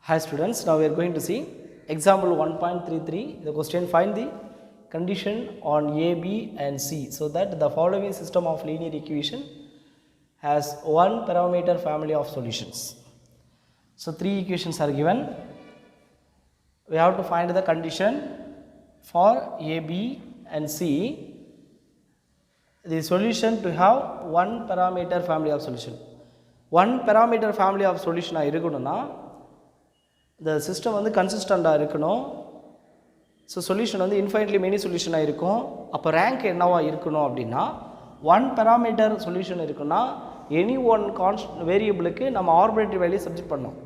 Hi students, now we are going to see example 1.33. The question: find the condition on A, B and C so that the following system of linear equation has one parameter family of solutions. So three equations are given. We have to find the condition for A, B and C. The solution to have one parameter family of solution. One parameter family of solution irukuduna the system வந்து கன்சிஸ்டண்டாக இருக்கணும். So solution வந்து infinitely many சொல்யூஷனாக இருக்கும். அப்போ rank என்னவா இருக்கணும் அப்படின்னா one parameter solution இருக்குன்னா எனி ஒன் வேரியபிளுக்கு நம்ம ஆர்பிட்ரரி வேல்யூ சப்ஜெக்ட் பண்ணோம்.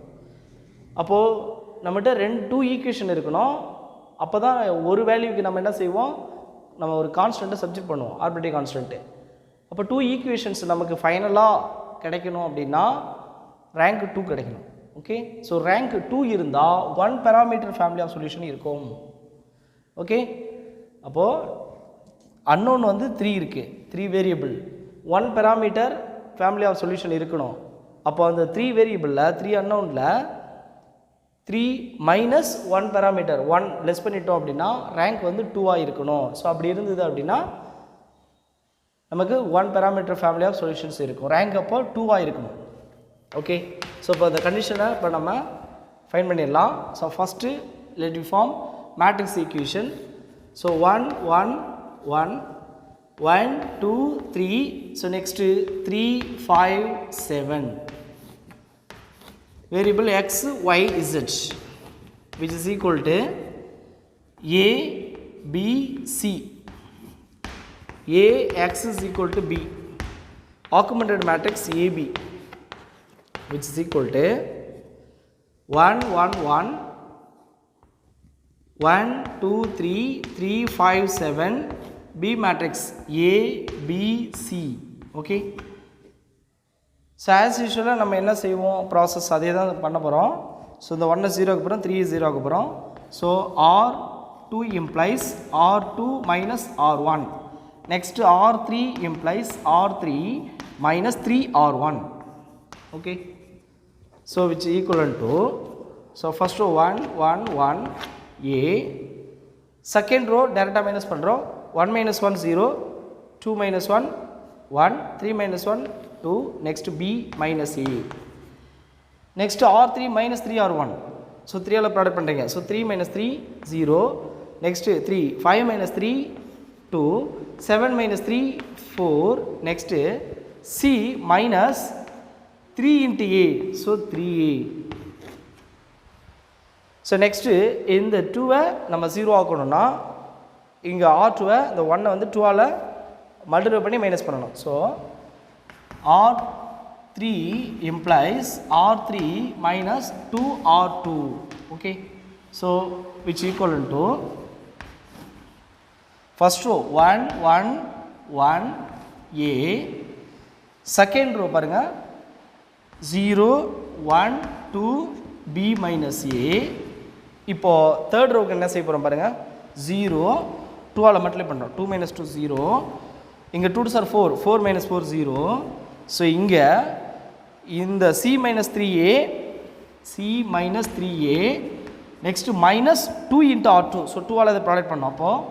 அப்போது நம்மகிட்ட டூ ஈக்குவேஷன் இருக்கணும். அப்போ தான் ஒரு வேல்யூக்கு நம்ம என்ன செய்வோம், நம்ம ஒரு கான்ஸ்டண்ட்டை சப்ஜெக்ட் பண்ணுவோம், ஆர்பிட்ரரி கான்ஸ்டண்ட்டு. அப்போ டூ ஈக்குவேஷன்ஸ் நமக்கு ஃபைனலாக கிடைக்கணும் அப்படின்னா ரேங்க் 2 கிடைக்கணும். ஓகே, ஸோ ரேங்க் 2 இருந்தால் one parameter family of solution இருக்கும். ஓகே, அப்போது அன்னோன் வந்து 3 இருக்குது, 3 variable, one parameter family of solution இருக்கணும். அப்போ அந்த 3 வேரியபிளில் 3 அன்னோனில் 3 மைனஸ் 1 பேராமீட்டர் 1 லெஸ் பண்ணிட்டோம் அப்படின்னா ரேங்க் வந்து 2ஆக இருக்கணும். ஸோ அப்படி இருந்தது அப்படின்னா நமக்கு one parameter family of solutions இருக்கும். ரேங்க் அப்போ 2ஆக இருக்கணும். ஓகே, ஸோ இப்போ இந்த கண்டிஷனை இப்போ நம்ம ஃபைண்ட் பண்ணிடலாம். So first let you form matrix equation. So 1 1 1 1 2 3. So next 3 5 7 variable x y z which is equal to a b c. a x is equal to b, augmented matrix ab which is equal to 1 1 1 1 2 3 3 5 7 b matrix a b c. okay, so as usual நம்ம என்ன செய்வோம், process அதே தான் பண்ண போகிறோம். So இந்த 1 0க்கு அப்புறம் 3 0க்கு அப்புறம் so r2 implies r2 minus r1. next r3 implies r3 minus 3r1. okay, so which is equivalent to, so first row 1 1 1 a, second row direct minus பண்றோம். 1 minus 1 0, 2 minus 1 1, 3 minus 1 2, next b minus a, next r3 minus 3r1. so 3 ஆல product பண்றீங்க. so 3 minus 3 0, next 3 5 minus 3 2, 7 minus 3 4, next c minus 3 into a, so 3a. so next இந்த 2 நம்ம 0 ஆக்கணும்னா இங்க r2 இந்த 1 வந்து 2 ஆல multiply பண்ணி மைனஸ் பண்ணணும். so r3 implies r3 minus 2r2. okay, so which equivalent to first row 1 1 1 a, second row பாருங்க 0 1 2 b minus a. இப்போ தேர்ட் ரோக்கு என்ன செய்ய போகிறோம் பாருங்கள், 0 2 ஆல் மல்டிப்ளை பண்ணுறோம். 2 minus 2 0, இங்கே 2 சார் 4, 4 minus 4 0. ஸோ இங்கே இந்த c minus 3a, c minus 3a, next minus 2 into r2. So 2 ஆல் அதை ப்ராடக்ட் பண்ணோம். அப்போது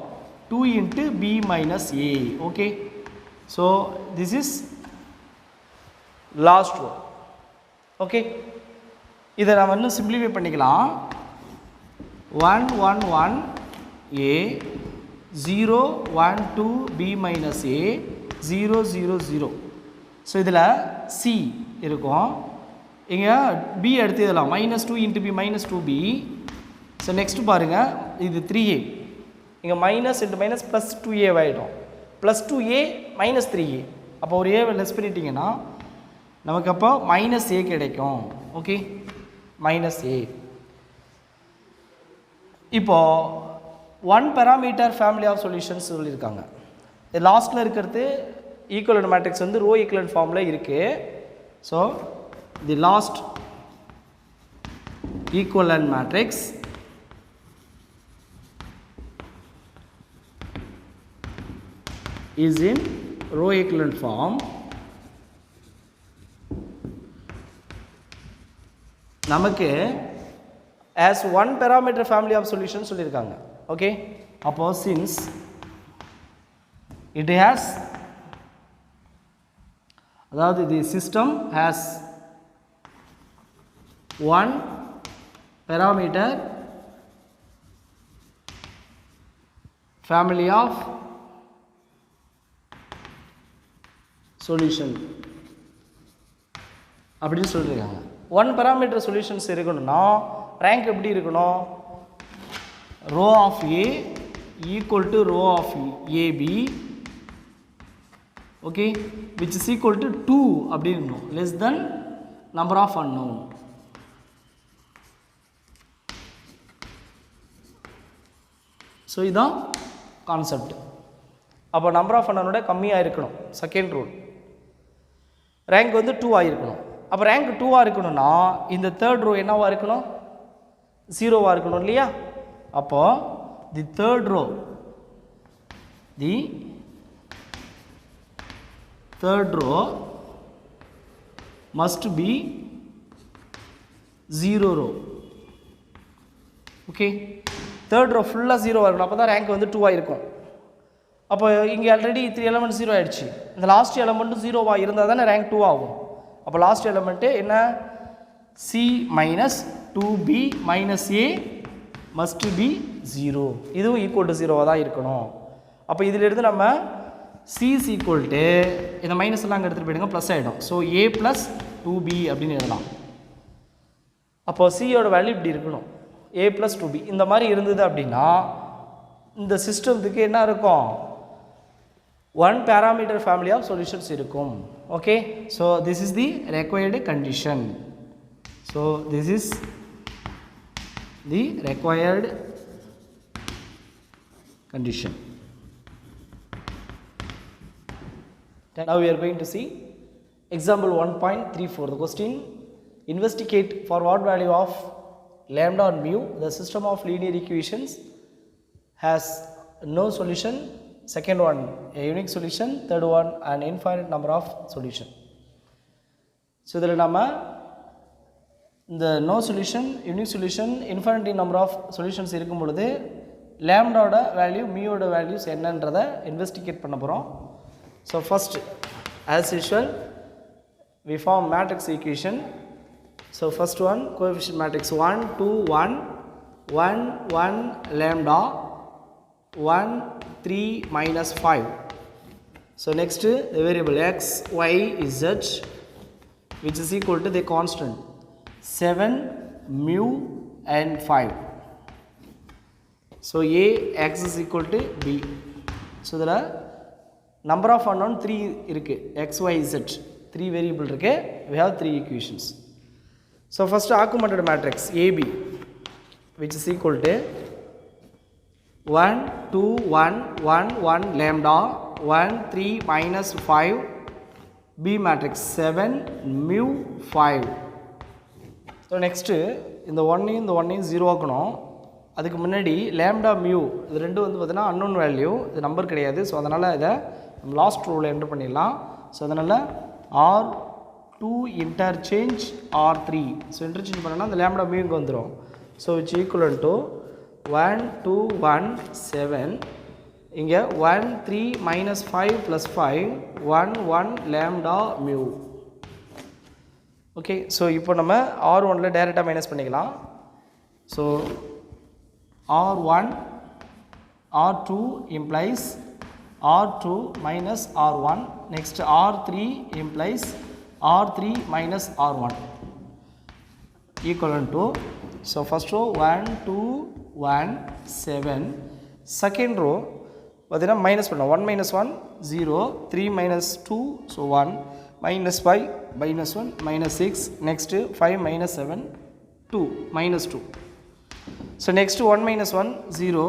2 into b minus a. Okay, so this is last row. Okay, இதை நம்ம இன்னும் சிம்பிளிஃபை பண்ணிக்கலாம். 1 1 1 a, 0 1 2 b minus a, 0 0 0. So இதில் c இருக்கும், இங்கே b எடுத்து இதெல்லாம் minus 2 into b minus 2b. So next பாருங்கள், இது 3a, இங்கே minus into minus plus 2a ஆகிடும், ப்ளஸ் 2a மைனஸ் 3a. அப்போ ஒரு ஏவை லெஸ் பண்ணிட்டீங்கன்னா நமக்கு அப்போ மைனஸ் ஏ கிடைக்கும். Okay, minus A. இப்போது one parameter family of solutions சொல்லியிருக்காங்க. லாஸ்ட்டில் இருக்கிறது ஈக்குவலன்ட் மேட்ரிக்ஸ் வந்து ரோ ஈக்குவலன்ட் ஃபார்மில் இருக்குது. So the last equivalent matrix is in row equivalent form. நமக்கு has one parameter family of solutions சொல்லிருக்காங்க. Okay, அப்போ since it has, அதாவது the system has one parameter family of solution அப்படின்னு சொல்லிருக்காங்க. One parameter solutions இருக்கணும்னா rank எப்படி இருக்கணும்? Row of A equal to row of AB, okay, which is equal to 2 அப்படி இருக்கணும், less than number of unknown. So இதுதான் concept. அப்போ number of அன்னோனோட கம்மியாக இருக்கணும், செகண்ட் ரூல். ரேங்க் வந்து 2 ஆகிருக்கணும். அப்போ ரேங்க் 2 இருக்கணும்னா இந்த தேர்ட் ரோ என்னவாக இருக்கணும்? 0 இருக்கணும் இல்லையா? அப்போ the third row must be 0 row. Okay, third row ஃபுல்லாக 0 இருக்கணும், அப்போ தான் ரேங்க் வந்து 2 இருக்கும். அப்போ இங்கே ஆல்ரெடி 3 எலமெண்ட் 0 ஆகிடுச்சு. இந்த லாஸ்ட் எலமெண்ட்டும் 0 இருந்தால் தானே ரேங்க் 2 ஆகும். அப்போ லாஸ்ட் எலமெண்ட்டு என்ன? C minus 2b minus A must be 0. இதுவும் ஈக்குவல் டு 0 தான் இருக்கணும். அப்போ இதிலிருந்து நம்ம சி இஸ் ஈக்குவல் டு, இந்த மைனஸ் எல்லாம் அங்கே எடுத்துகிட்டு போயிடுங்க, ப்ளஸ் ஆகிடும். ஸோ ஏ ப்ளஸ் 2b அப்படின்னு எழுதலாம். அப்போது சியோட வேல்யூ இப்படி இருக்கணும், ஏ ப்ளஸ் 2b. இந்த மாதிரி இருந்தது அப்படின்னா இந்த சிஸ்டத்துக்கு என்ன இருக்கும்? one parameter family of solutions இருக்கும். Okay, so this is the required condition. So this is the required condition. Now we are going to see example 1.34. The question: investigate for what value of lambda and mu the system of linear equations has no solution. Second one, a unique solution. Third one, an infinite number of solution. So இதில் நம்ம இந்த no solution, unique solution, infinite number of solutions இருக்கும் பொழுது லேம்டாவோட value மியோட values என்னன்றதை investigate பண்ண போகிறோம். So first as usual we form matrix equation. So first one, coefficient matrix 1 2 1 1 1 lambda 1 3 minus 5. So next the variable x, y, z which is equal to the constant 7 mu and 5. So a x is equal to b. So there are number of unknown 3 இருக்கு, x, y, z 3 variable இருக்கு. We have 3 equations. So first augmented matrix AB which is equal to 1 2 1 1 1 lambda 1 3 minus 5 B matrix 7 mu 5. So next இந்த 1 இந்த 1 0 ஆக்கணும். அதுக்கு முன்னாடி lambda mu இது ரெண்டும் வந்து பார்த்தீங்கன்னா unknown value, இது நம்பர் கிடையாது. ஸோ அதனால் இதை நம்ம லாஸ்ட் ரூலில் என்டர் பண்ணிடலாம். ஸோ அதனால் R2 interchange R3. So interchange பண்ணோன்னா அந்த lambda mu இங்கே வந்துடும். ஸோ இட்ஸ் ஈக்குவல் டு 1 2 1 7 இங்கே 1 3 minus 5 plus 5 1 1 lambda mu. Okay, so இப்போ நம்ம R1ல டைரெக்டாக மைனஸ் பண்ணிக்கலாம். So R1 R2 implies R2 minus R1. Next R3 implies R3 minus R1 equivalent to, so first row 1 2 1 7, second row பார்த்தீங்கன்னா minus பண்ணோம், 1 minus 1 0, 3 minus 2 so 1, minus 5 minus 1 minus 6, next 5 minus 7 2 minus 2. So next 1 minus 1 0,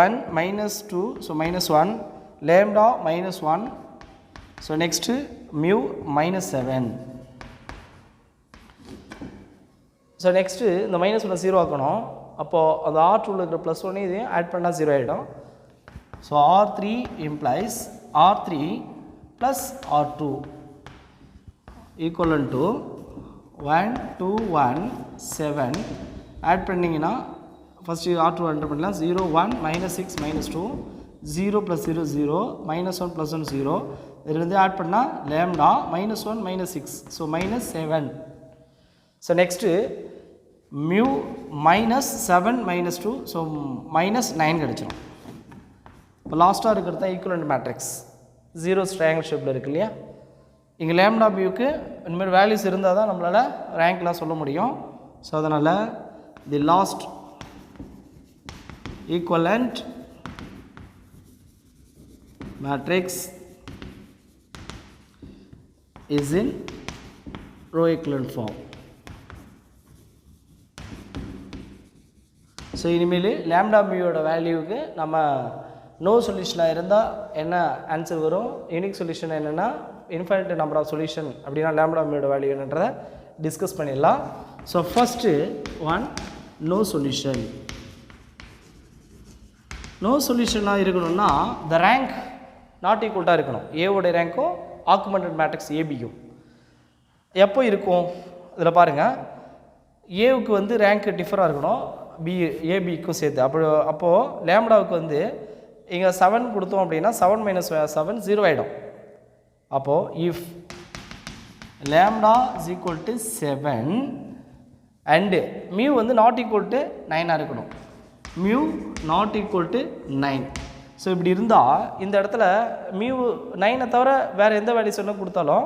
1 minus 2 so minus 1, lambda minus 1, so next mu minus 7. So next இந்த minus ஒன்று 0 ஆக்கணும். அப்போது அந்த R2ல இருக்கிற plus ஒன்று இதையும் ஆட் பண்ணால் 0 ஆகிடும். So R3 implies R3 plus R2 equivalent to 1 2 1 7 add பண்ணிங்கன்னா ஃபஸ்ட்டு R2 என்டர் பண்ணலாம். 0 1 -6 -2 0 + 0 0 -1 + 1 0 இதிலிருந்து ஆட் பண்ணால் lambda -1 -6 so -7. So next mu -7 -2 so -9 கிடச்சிடும். இப்போ லாஸ்ட்டாக இருக்கிறது தான் ஈக்குவலண்ட் மேட்ரிக்ஸ். 0 ட்ரையாங்கிள் ஷேப்பில் இருக்கு இல்லையா. இங்கே லேம்டா மியூக்கு இந்தமாதிரி வேல்யூஸ் இருந்தால் தான் நம்மளால் ரேங்க்லாம் சொல்ல முடியும். ஸோ அதனால் the last equivalent matrix is in row equivalent form. So இனிமேல் லேம்டா மியூவோட வேல்யூவுக்கு நம்ம நோ சொல்யூஷனாக இருந்தால் என்ன ஆன்சர் வரும், யூனிக் சொல்யூஷன் என்னென்னா இன்ஃபைனைட் நம்பர் ஆஃப் சொல்யூஷன் அப்படின்னா லேம்டா மியூவோட வேல்யூ என்னன்றதை டிஸ்கஸ் பண்ணிடலாம். So first one no solution. No சொல்யூஷனாக இருக்கணும்னா த ரேங்க் நாட் ஈக்குவல்ட்டாக இருக்கணும். ஏவோடைய ரேங்க்கும் ஆக்குமெண்டட் மேட்ரிக்ஸ் ஏபியும் எப்போ இருக்கும் இதில் பாருங்கள். ஏவுக்கு வந்து ரேங்க் டிஃபராக இருக்கணும் ஏபிக்கும் சேர்த்து. அப்போது லேம்டாவுக்கு வந்து இங்கே 7 கொடுத்தோம் அப்படின்னா 7 - 7 0 ஆகிடும். அப்போது if lambda is equal to 7 and mu வந்து நாட் ஈக்குவல் டு 9 இருக்கணும். Mu not equal to 9. So இப்படி இருந்தால் இந்த இடத்துல மியூ 9 தவிர வேறு எந்த வேல்யூ சொன்னால் கொடுத்தாலும்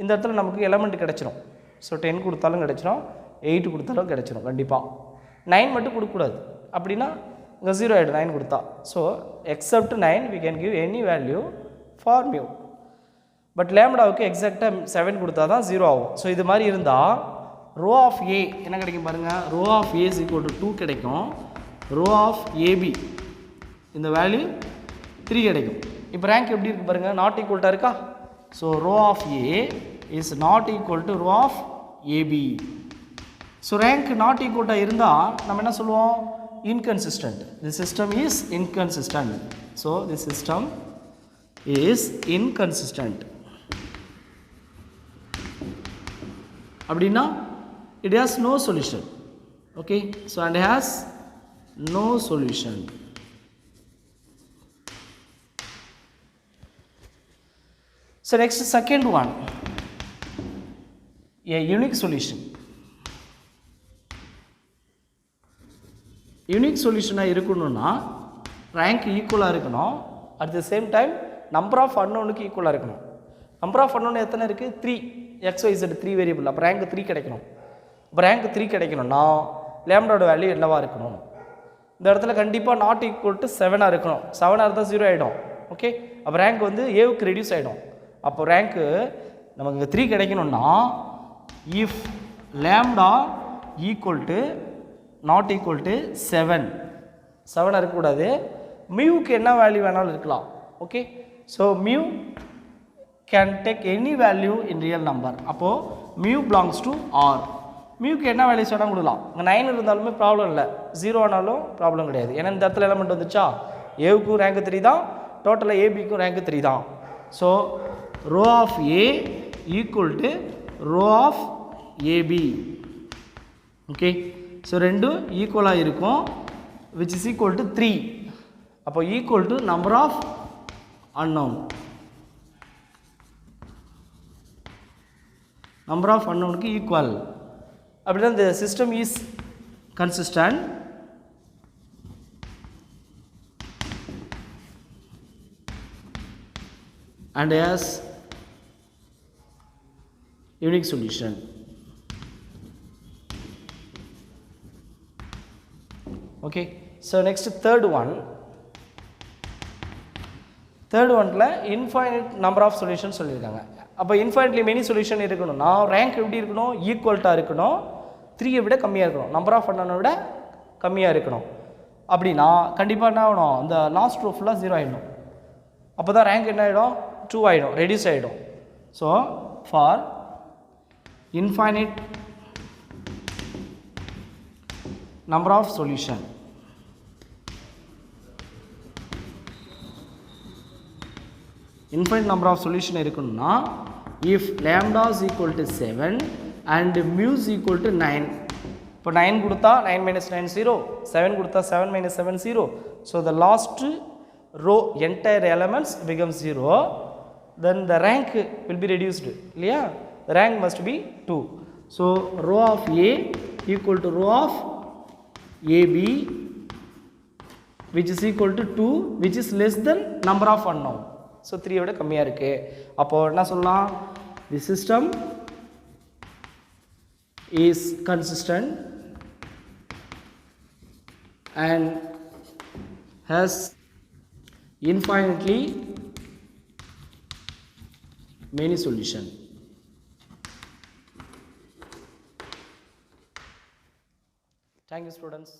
இந்த இடத்துல நமக்கு எலமெண்ட் கிடச்சிரும். ஸோ 10 கொடுத்தாலும் கிடச்சிரும், 8 கொடுத்தாலும் கிடச்சிரும். கண்டிப்பாக 9 மட்டும் கொடுக்கக்கூடாது, அப்படின்னா இங்கே 0 ஆகிடும் 9 கொடுத்தா. So except 9 we can give any value for mu. But லேம்டாவுக்கு எக்ஸாக்டாக 7 கொடுத்தா தான் 0 ஆகும். ஸோ இது மாதிரி இருந்தால் ரோ ஆஃப் ஏ என்ன கிடைக்கும் பாருங்கள். Row of A is equal to 2 கிடைக்கும். ரோ ஆஃப் ஏபி இந்த வேல்யூ 3 கிடைக்கும். இப்போ ரேங்க் எப்படி இருக்குது பாருங்கள், நாட் ஈக்குவல்ட்டாக இருக்கா. So row of A is not equal to row of AB. So rank not ஈக்குவல்ட்டாக இருந்தால் நம்ம என்ன சொல்லுவோம், inconsistent. The system is inconsistent. So the system is inconsistent அப்படின்னா it has no solution. Okay, so and has no solution. So next second one, a unique solution. Unique solution இருக்கணும்னா rank equal இருக்கணும். At the same time number of unknownக்கு equal இருக்கணும். Number of unknown எத்தனை இருக்கு, 3. x y z 3 variable. அப்போ rank 3 கிடைக்கணும். இப்போ rank 3 கிடைக்கணும்னா லேம்டாவோட value என்னவா இருக்கணும், இந்த இடத்துல கண்டிப்பாக நாட் ஈக்குவல் டு 7 இருக்கணும். 7 இருந்தால் 0 ஆகிடும். ஓகே, அப்போ ரேங்க் வந்து ஏவுக்கு ரெடியூஸ் ஆகிடும். அப்போ ரேங்க்கு நமக்கு இங்கே 3 கிடைக்கணும்னா if lambda equal to not equal to 7 இருக்கக்கூடாது. மியூக்கு என்ன வேல்யூ வேணாலும் இருக்கலாம். Okay, so mu can take any value in real number. அப்போது மியூ பிலாங்ஸ் டு ஆர். மியூக்கு என்ன வேல்யூ சொன்னால் கொடுக்கலாம். இங்கே 9 இருந்தாலுமே ப்ராப்ளம் இல்லை, 0 ஆனாலும் ப்ராப்ளம் கிடையாது. ஏன்னா இந்த இடத்துல எலமெண்ட் வந்துச்சா, ஏவுக்கும் ரேங்க் 3 தான், டோட்டலாக ஏபிக்கும் ரேங்க் 3 தான். So row of A equal to row of AB. Okay, so ரெண்டும் ஈக்குவலாக இருக்கும், விச் இஸ் ஈக்குவல் டு 3. அப்போ equal to number of unknown. Number of அன்னோனுக்கு ஈக்குவல். அப்படின்னா the system is consistent and has unique solution. Okay, so next third one. Third one-ல infinite number of solutions சொல்லியிருக்காங்க. அப்போ infinitely many solution இருக்கணும்னா rank எப்படி இருக்கணும், ஈக்குவல்ட்டாக இருக்கணும், 3 விட கம்மியாக இருக்கணும், நம்பர் ஆஃப் அன்னோனை விட கம்மியாக இருக்கணும். அப்படின்னா கண்டிப்பாக என்ன ஆகணும், இந்த லாஸ்ட் ரோ ஃபுல்லாக 0 ஆகிடும். அப்போ தான் ரேங்க் என்ன ஆகிடும், 2 ஆகிடும், ரெடியூஸ் ஆகிடும். So for infinite number of solution, infinite number of solution இருக்கணும்னா if lambda is equal to 7 and mu is equal to 9, இப்போ 9 கொடுத்தா 9 minus 9 0, 7 கொடுத்தா 7 minus 7 0. So the last row entire elements becomes 0. Then the rank will be reduced. இல்லையா? The rank must be 2. So row of A equal to row of AB, which is equal to 2, which is less than number of unknown. So 3 விட கம்மியாக இருக்கு. அப்போ என்ன சொல்லலாம்? The system is consistent and has infinitely many solutions. Thank you, students.